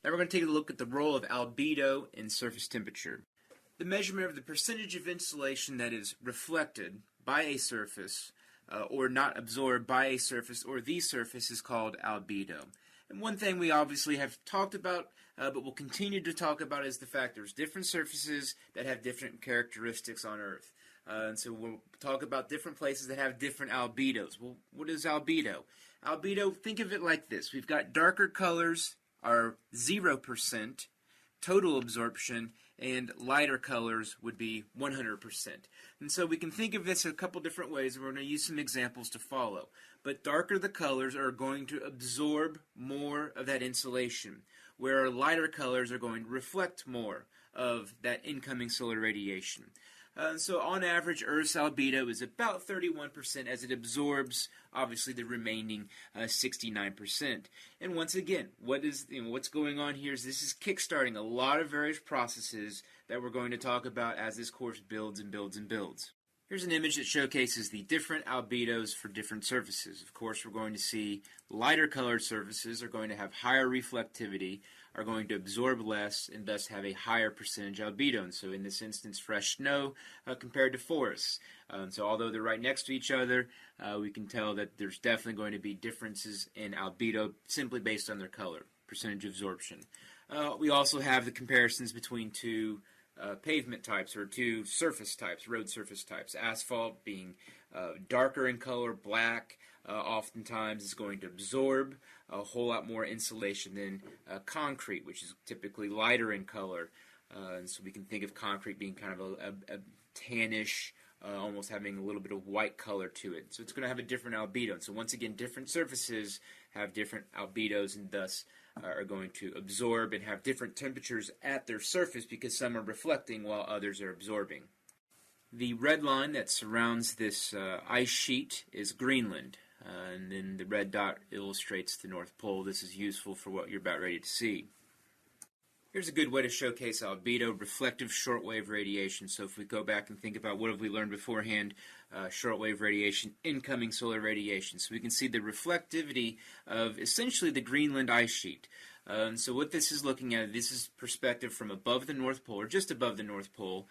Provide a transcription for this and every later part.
Now we're going to take a look at the role of albedo in surface temperature. The measurement of the percentage of insolation that is reflected by a surface or not absorbed by a surface or the surface is called albedo. And one thing we obviously have talked about, but we'll continue to talk about, is the fact there's different surfaces that have different characteristics on Earth. And so we'll talk about different places that have different albedos. Well, what is albedo? Albedo, think of it like this. We've got darker colors are 0% total absorption, and lighter colors would be 100%. And so we can think of this a couple different ways, and we're going to use some examples to follow. But darker the colors are going to absorb more of that insolation, where lighter colors are going to reflect more of that incoming solar radiation. So on average, Earth's albedo is about 31% as it absorbs, obviously, the remaining 69%. And once again, what's going on here is this is kickstarting a lot of various processes that we're going to talk about as this course builds and builds and builds. Here's an image that showcases the different albedos for different surfaces. Of course, we're going to see lighter colored surfaces are going to have higher reflectivity, are going to absorb less, and thus have a higher percentage albedo. And so in this instance, fresh snow compared to forests. So although they're right next to each other, we can tell that there's definitely going to be differences in albedo simply based on their color, percentage absorption. We also have the comparisons between two pavement types, or two surface types, road surface types. Asphalt being darker in color, black, oftentimes is going to absorb a whole lot more insulation than concrete, which is typically lighter in color. And so we can think of concrete being kind of a tannish, almost having a little bit of white color to it. So it's going to have a different albedo. And so once again, different surfaces have different albedos, and thus are going to absorb and have different temperatures at their surface because some are reflecting while others are absorbing. The red line that surrounds this ice sheet is Greenland, and then the red dot illustrates the North Pole. This is useful for what you're about ready to see. Here's a good way to showcase albedo, reflective shortwave radiation. So if we go back and think about what have we learned beforehand, shortwave radiation, incoming solar radiation. So we can see the reflectivity of essentially the Greenland ice sheet. So what this is looking at, this is perspective from above the North Pole, or just above the North Pole.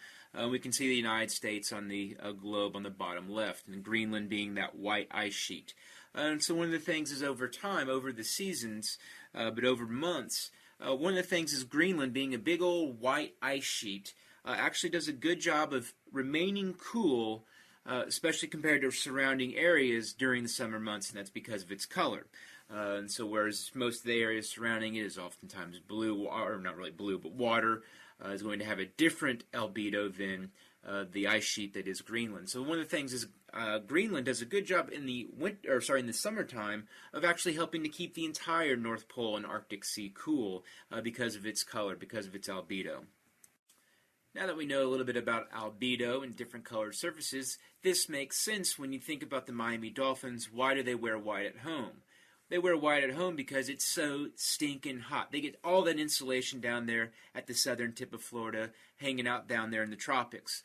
We can see the United States on the globe on the bottom left, and Greenland being that white ice sheet. And so one of the things is over time, over the seasons, but over months, one of the things is Greenland, being a big old white ice sheet, actually does a good job of remaining cool, especially compared to surrounding areas during the summer months, and that's because of its color. And so whereas most of the areas surrounding it is oftentimes blue, or not really blue, but water, is going to have a different albedo than the ice sheet that is Greenland. So one of the things is Greenland does a good job in the in the summertime of actually helping to keep the entire North Pole and Arctic Sea cool because of its color, because of its albedo. Now that we know a little bit about albedo and different colored surfaces, this makes sense when you think about the Miami Dolphins. Why do they wear white at home? They wear white at home because it's so stinking hot. They get all that insulation down there at the southern tip of Florida, hanging out down there in the tropics,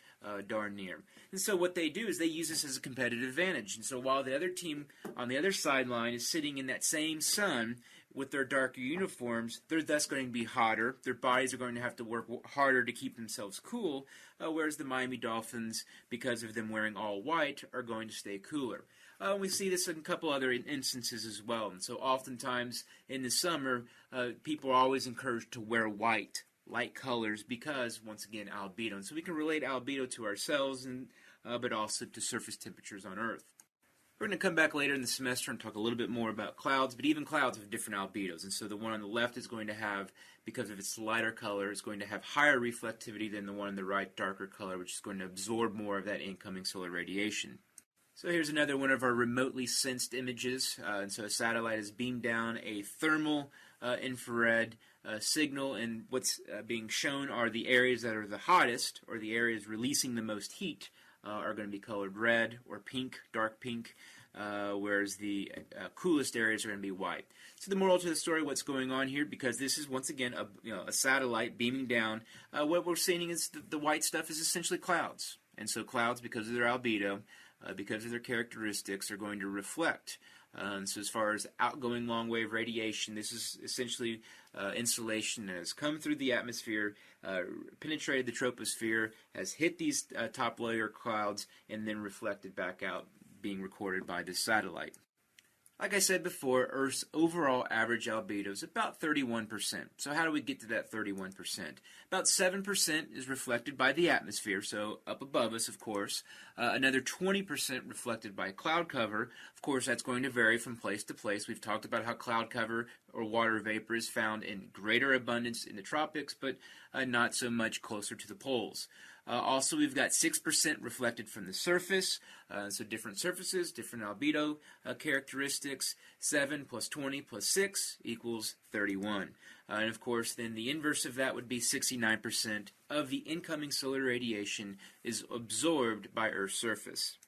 darn near. And so what they do is they use this as a competitive advantage. And so while the other team on the other sideline is sitting in that same sun with their darker uniforms, they're thus going to be hotter. Their bodies are going to have to work harder to keep themselves cool, whereas the Miami Dolphins, because of them wearing all white, are going to stay cooler. We see this in a couple other instances as well. And so oftentimes in the summer, people are always encouraged to wear white, light colors, because, once again, albedo. And so we can relate albedo to ourselves, but also to surface temperatures on Earth. We're going to come back later in the semester and talk a little bit more about clouds, but even clouds have different albedos. And so the one on the left is going to have, because of its lighter color, is going to have higher reflectivity than the one on the right, darker color, which is going to absorb more of that incoming solar radiation. So here's another one of our remotely sensed images. And so a satellite is beamed down a thermal infrared signal, and what's being shown are the areas that are the hottest, or the areas releasing the most heat, are going to be colored red or pink, dark pink, whereas the coolest areas are going to be white. So the moral to the story, what's going on here, because this is once again a satellite beaming down, what we're seeing is the white stuff is essentially clouds. And so clouds, because of their albedo, because of their characteristics, are going to reflect So as far as outgoing long-wave radiation, this is essentially insolation that has come through the atmosphere, penetrated the troposphere, has hit these top layer clouds, and then reflected back out, being recorded by this satellite. Like I said before, Earth's overall average albedo is about 31%. So how do we get to that 31%? About 7% is reflected by the atmosphere, so up above us, of course. Another 20% reflected by cloud cover. Of course, that's going to vary from place to place. We've talked about how cloud cover or water vapor is found in greater abundance in the tropics, but not so much closer to the poles. Also, we've got 6% reflected from the surface, so different surfaces, different albedo characteristics. 7 plus 20 plus 6 equals 31. And of course, then the inverse of that would be 69% of the incoming solar radiation is absorbed by Earth's surface.